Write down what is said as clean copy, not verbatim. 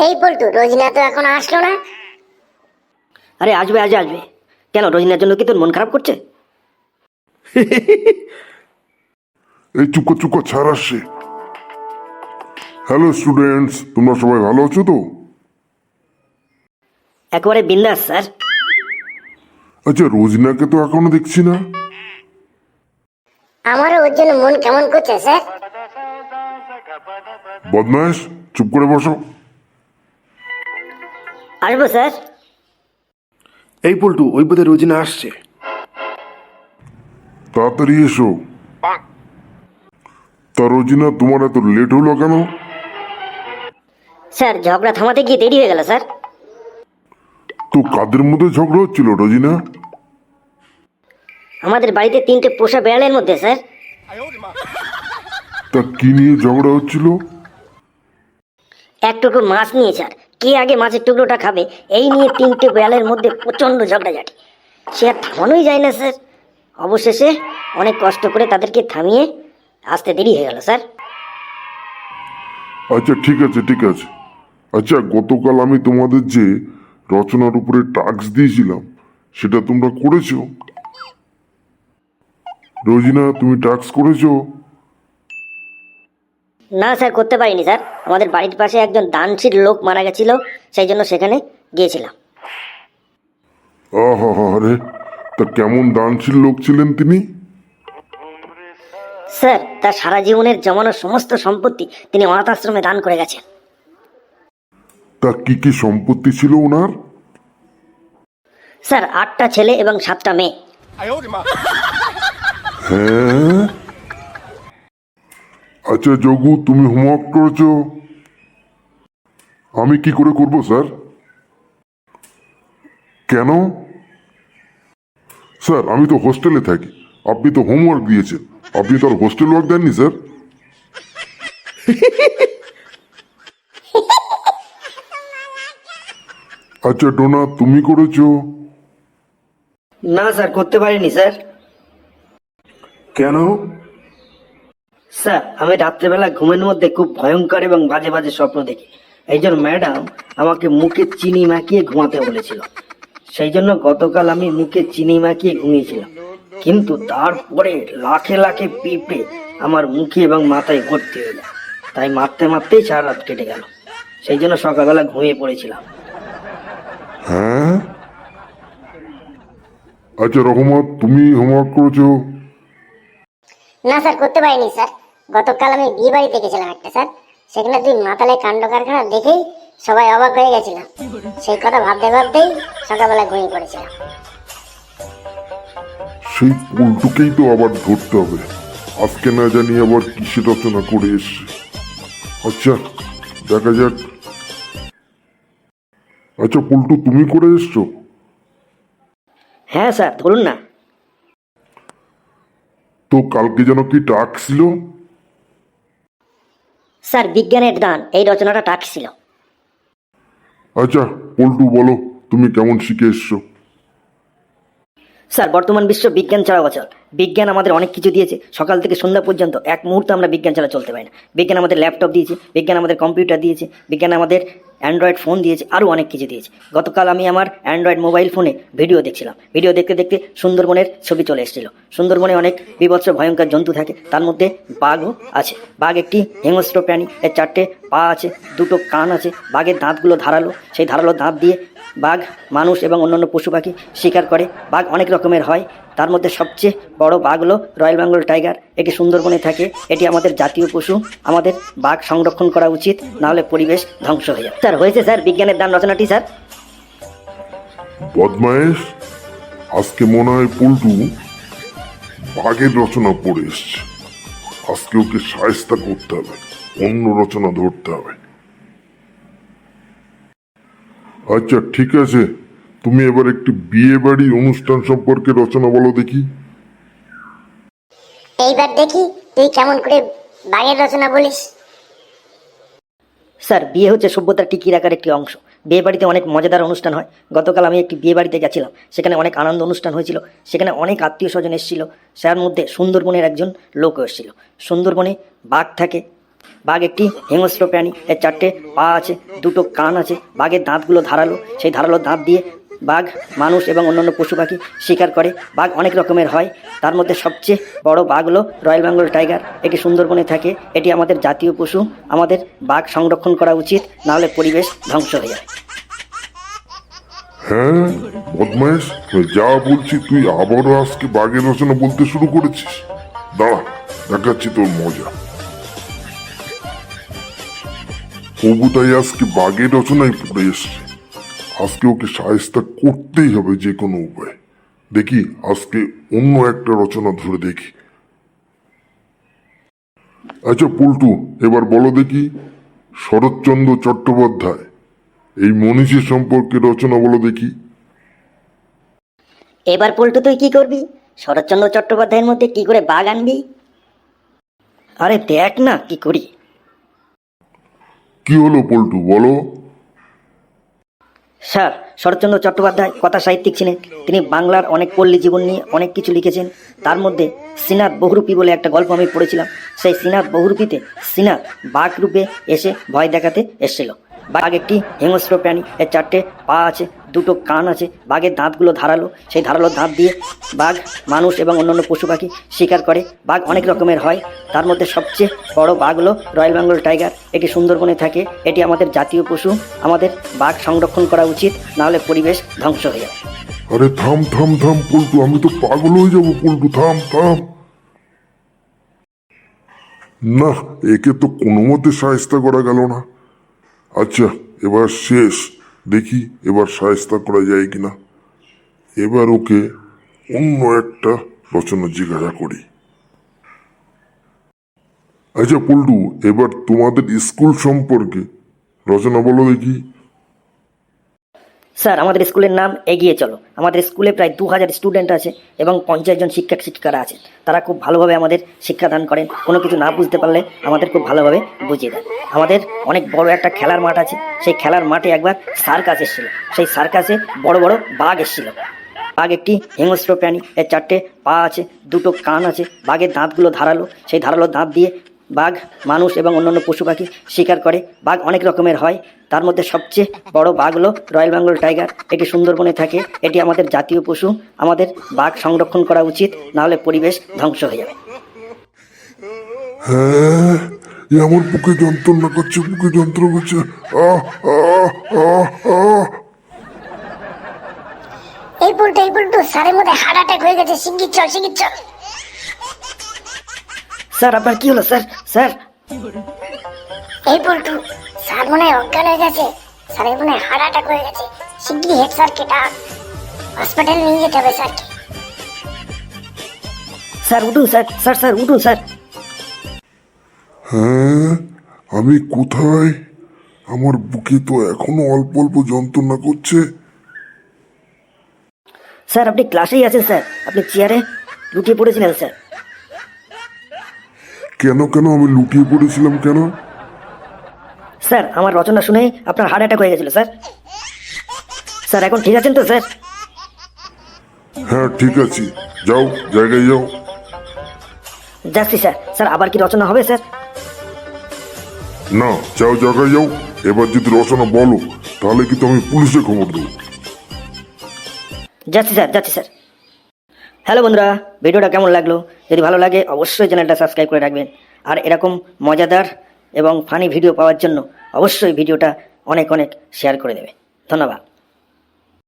এই পল্টু, রোজিনা তো এখন আসলো না। আরে আসবে, আজ আসবে। কেন, রোজিনার জন্য কি তোর মন খারাপ করছে? এই চুপ কর, ছাড় আসছে। হ্যালো স্টুডেন্টস, তোমরা সবাই ভালো আছো তো? একেবারে বিন্দাস স্যার। আচ্ছা, রোজিনাকে তো এখনো দেখছি না। আমারও ওর জন্য মন কেমন করছে স্যার। বদমাইশ, চুপ করে বসো। আসবো স্যার। এই পল্টু, ওই বোধে রোজিনা আসছে। তাড়াতাড়ি এসো। তা রোজিনা, তোমার এত লেট হলো কেন? স্যার, ঝগড়া থামাতে গিয়ে দেরি হয়ে গেল স্যার। তো কাদের মধ্যে ঝগড়া হচ্ছিল রোজিনা? আমাদের বাড়িতে 3টে পোষা বেড়ালের মধ্যে স্যার। তা কি নিয়ে ঝগড়া হচ্ছিল? এক টুকরো মাছ নিয়ে স্যার, কে আগে মাছের টুকরোটা খাবে এই নিয়ে 3টে বেড়ালের মধ্যে প্রচণ্ড ঝগড়াঝাটি। সে আর থামানোই যায় না স্যার। অবশেষে অনেক কষ্ট করে তাদেরকে থামিয়ে আসতে দেরি হয়ে গেল স্যার। আচ্ছা ঠিক আছে। আচ্ছা, গতকাল আমি তোমাদের যে রচনার উপরে টাস্ক দিয়েছিলাম সেটা তোমরা করেছো? রোজিনা, তুমি টাস্ক করেছো? না স্যার, করতে পারিনি স্যার। আমাদের বাড়ির পাশে একজন দানশীল লোক মারা গেছিল, সেই জন্য সেখানে গিয়েছিলাম। আরে, তা কেমন দানশীল লোক ছিলেন তিনি? স্যার, তার সারা জীবনের জমানো সমস্ত সম্পত্তি তিনি অনাথ আশ্রমে দান করে গেছেন। তা কি সম্পত্তি ছিল ওনার? স্যার, 8টা ছেলে এবং 7টা মেয়ে। হ্যাঁ। আচ্ছা যোগু, তুমি হোমওয়ার্ক করেছো? আমি কি করে করব স্যার? কেন? স্যার, আমি তো হোস্টেলে থাকি, আপনি তো হোমওয়ার্ক দিয়েছেন, আপনি তো আর হোস্টেল ওয়ার্ক দেননি স্যার। আচ্ছা ডোনা, তুমি করেছো? না স্যার, করতে পারিনি স্যার। কেন? স্যার, আমি রাত্রেবেলা ঘুমের মধ্যে খুব ভয়ঙ্কর এবং বাজে বাজে স্বপ্ন দেখি। এই জন্য ম্যাডাম আমাকে মুখে চিনি মাখিয়ে ঘুমাতে বলেছিল। সেই জন্য গতকাল আমি মুখে চিনি মাখিয়ে ঘুমিয়েছিলাম, কিন্তু তারপরে লাখে লাখে পিঁপড়ে আমার মুখে এবং মাথায় ভর্তি হয়ে যায়। তাই মারতে মারতেই সারা রাত কেটে গেল। সেই জন্য সকালবেলা ঘুমিয়ে পড়েছিলাম। হ্যাঁ। আচ্ছা রহমত, তুমি হোমওয়ার্ক করেছো? না স্যার, করতে পারিনি স্যার। গতকাল আমি বিয়ে বাড়ি দেখেছিলাম একটা স্যার, সেখানে 2 মাতালে কাণ্ড কারখানা দেখেই সবাই অবাক হয়ে গেছিলাম। সেই কথা ভাবতেই সকালবেলা ঘুমিয়ে পড়েছিলাম। সেই পল্টুকেই তো আবার ধরতে হবে। আজকে না জানি আবার কিসে রচনা করে এসছে। আচ্ছা, দেখা যাক। আচ্ছা পল্টু, তুমি করে এসছো? হ্যাঁ স্যার, ধরুন না। তো কালকে যেন কি টাস্ক ছিল? স্যার, বিজ্ঞানের দান এই রচনাটা টাক ছিল। আচ্ছা পল্টু, বলো তুমি কেমন শিখে এসছো? স্যার, বর্তমান বিশ্ব বিজ্ঞান ছাড়া অচল। বিজ্ঞান আমাদের অনেক কিছু দিয়েছে, সকাল থেকে সন্ধ্যা পর্যন্ত এক মুহূর্ত আমরা বিজ্ঞান ছাড়া চলতে পারি না। বিজ্ঞান আমাদের ল্যাপটপ দিয়েছে, বিজ্ঞান আমাদের কম্পিউটার দিয়েছে, বিজ্ঞান আমাদের অ্যান্ড্রয়েড ফোন দিয়েছে, আরও অনেক কিছু দিয়েছে। গতকাল আমি আমার অ্যান্ড্রয়েড মোবাইল ফোনে ভিডিও দেখছিলাম। ভিডিও দেখতে দেখতে সুন্দরবনের ছবি চলে এসেছিল। সুন্দরবনে অনেক বিভৎস ভয়ঙ্কর জন্তু থাকে, তার মধ্যে বাঘও আছে। বাঘ একটি হিংস্র প্রাণী, এর 4টে পা আছে, 2টো কান আছে, বাঘের দাঁতগুলো ধারালো। সেই ধারালো দাঁত দিয়ে বাঘ মানুষ এবং অন্যান্য পশু পাখি শিকার করে। বাঘ অনেক রকমের হয়, তার মধ্যে সবচেয়ে বড় বাঘ হলো রয়্যাল বেঙ্গল টাইগার। এটি সুন্দরবনে থাকে, এটি আমাদের জাতীয় পশু। আমাদের বাঘ সংরক্ষণ করা উচিত, নাহলে পরিবেশ ধ্বংস হয়ে যাবে। স্যার, হয়েছে স্যার বিজ্ঞানের দান রচনাটি স্যার। বদমায়েশ, আজকে মনে হয় পল্টু বাঘের রচনা পড়ে এসছে। আজকে ওকে শায়েস্তা করতে হবে, অন্য রচনা ধরতে হবে। আচ্ছা ঠিক আছে, তুমি এবার একটি বিয়ে বাড়ি অনুষ্ঠান সম্পর্কে রচনা বলো দেখি। এইবার দেখি তুই কেমন করে বাঘের রচনা বলিস। স্যার, বিয়ে হচ্ছে সভ্যতার টিকিয়ে রাখার একটি অংশ। বিয়ে বাড়িতে অনেক মজাদার অনুষ্ঠান হয়। গতকাল আমি একটি বিয়ে বাড়িতে গেছিলাম, সেখানে অনেক আনন্দ অনুষ্ঠান হয়েছিল। সেখানে অনেক আত্মীয় স্বজন এসেছিল, তার মধ্যে সুন্দরবনের একজন লোক এসেছিল। সুন্দরবনে বাঘ থাকে, বাঘ একটি হিংস্র প্রাণী, এর 4টে পা আছে, 2টো কান আছে, বাঘের দাঁতগুলো ধারালো, সেই ধারালো দাঁত দিয়ে বাঘ মানুষ এবং অন্যান্য পশু পাখি শিকার করে। বাঘ অনেক রকমের হয়, তার মধ্যে সবচেয়ে বড় বাঘ হলো রয়্যাল বেঙ্গল টাইগার। এটি সুন্দরবনে থাকে, এটি আমাদের জাতীয় পশু। আমাদের বাঘ সংরক্ষণ করা উচিত, নাহলে পরিবেশ ধ্বংস হয়ে যায়। হ্যাঁ বদমাইশ, যা বলছি তুই আবারও আজকে বাঘের রচনা বলতে শুরু করেছিস। দাঁড়া, দেখাচ্ছি তোর মজা। তবু তাই আজকে বাঘের রচনায় পড়ে এসছে। আজকে ওকে সাহায্য করতেই হবে যে কোনো উপায়। দেখি আজকে অন্য একটা রচনা ধরে দেখি। আচ্ছা পল্টু, এবার বলো দেখি, শরৎচন্দ্র চট্টোপাধ্যায় এই মনীষী সম্পর্কে রচনা বলো দেখি। এবার পল্টু তুই কি করবি? শরৎচন্দ্র চট্টোপাধ্যায়ের মধ্যে কি করে বাঘ আনবি? আরে দেখ না কি করি। কি হলো পল্টু, বলো। স্যার, শরৎচন্দ্র চট্টোপাধ্যায় কথা সাহিত্যিক ছিলেন। তিনি বাংলার অনেক পল্লী জীবন নিয়ে অনেক কিছু লিখেছেন। তার মধ্যে শ্রীনাথ বহুরূপী বলে একটা গল্প আমি পড়েছিলাম। সেই শ্রীনাথ বহুরূপীতে শ্রীনাথ বাঘ রূপে এসে ভয় দেখাতে এসেছিল। বাঘ একটি হিংস্র প্রাণী, এর 4টে পা আছে, 2টো কান আছে, বাঘের দাঁতগুলো ধারালো, সেই ধারালো দাঁত দিয়ে বাঘ মানুষ এবং অন্যান্য পশু পাখি শিকার করে। বাঘ অনেক রকমের হয়, তার মধ্যে সবচেয়ে বড় বাঘ হলো রয়্যাল বেঙ্গল টাইগার। এটি সুন্দরবনে থাকে, এটি আমাদের জাতীয় পশু। আমাদের বাঘ সংরক্ষণ করা উচিত, নাহলে পরিবেশ ধ্বংস হয়ে যাবে। আরে থাম থাম থাম পল্টু, আমি তো পাগল হয়ে যাবো পল্টু, থাম থাম। না, একে তো কোনো মতে সাহায্য করা গেল না। আচ্ছা এবার শেষ, দেখি এবার সাহায্য করা যায় কিনা। এবার ওকে অন্য একটা রচনা জিজ্ঞাসা করি। আচ্ছা পল্টু, এবার তোমাদের স্কুল সম্পর্কে রচনা বলো দেখি। স্যার, আমাদের স্কুলের নাম এগিয়ে চলো। আমাদের স্কুলে প্রায় 2000 স্টুডেন্ট আছে এবং 50 জন শিক্ষক শিক্ষিকারা আছেন। তারা খুব ভালোভাবে আমাদের শিক্ষাদান করেন। কোনো কিছু না বুঝতে পারলে আমাদের খুব ভালোভাবে বুঝিয়ে দেন। আমাদের অনেক বড় একটা খেলার মাঠ আছে। সেই খেলার মাঠে একবার সার্কাস এসেছিল। সেই সার্কাসে বড় বড় বাঘ এসেছিল। বাঘ একটি হিংস্র প্রাণী, এর 4টে পা আছে, 2টো কান আছে, বাঘের দাঁতগুলো ধারালো, সেই ধারালো দাঁত দিয়ে বাঘ মানুষ এবং অন্যান্য পশু পাখি শিকার করে। বাঘ অনেক রকমের হয়, তার মধ্যে সবচেয়ে বড় বাঘ হলো রয়্যাল বেঙ্গল টাইগার। এটি সুন্দরবনে থাকে, এটি আমাদের জাতীয় পশু। আমাদের বাঘ সংরক্ষণ করা উচিত, নাহলে পরিবেশ ধ্বংস হয়ে যাবে। হ্যাঁ, এ আমার বুকে যন্ত্রণা করছে, বুকে যন্ত্রণা করছে। আহ আহ আহ আহ। এই পল্টু স্যারের মধ্যে হার্ট অ্যাটাক হয়ে গেছে, শিগগির চল শিগগির চল। স্যার, আপনার কি হলো স্যার? স্যার, এই পল্টু, স্যার মনে হয় অজ্ঞান হয়ে গেছে। স্যারের মনে হয় হার্ট অ্যাটাক হয়ে গেছে, শিগগির হেড স্যারকে ডাক, হসপিটালে নিয়ে যেতে হবে স্যারকে। স্যার উঠুন স্যার, স্যার স্যার উঠুন স্যার। হ্যাঁ, আমি কোথায়? আমার বুকে তো এখনো অল্প অল্প যন্ত্রণা করছে। স্যার, আপনি ক্লাসেই আছেন স্যার, আপনি চেয়ারে লুটিয়ে পড়েছিলেন স্যার। কেন কেন আমি লুটিয়ে পড়েছিলাম কেন? স্যার, আমার রচনা শুনে আপনার হার্ট অ্যাটাক হয়ে গেছিল স্যার। স্যার, এখন ঠিক আছেন তো স্যার? হ্যাঁ ঠিক আছে, যাও জায়গায় যাও। যাচ্ছি স্যার। স্যার, আবার কি রচনা হবে স্যার? না, যাও জায়গায় যাও। এবার যদি রচনা বলো তাহলে কিন্তু আমি পুলিশে খবর দেবো। যাচ্ছি স্যার, যাচ্ছি স্যার। হ্যালো বন্ধুরা, ভিডিওটা কেমন লাগলো? যদি ভালো লাগে অবশ্যই চ্যানেলটা সাবস্ক্রাইব করে রাখবেন। আর এরকম মজাদার এবং ফানি ভিডিও পাওয়ার জন্য অবশ্যই ভিডিওটা অনেক অনেক শেয়ার করে দেবে। ধন্যবাদ।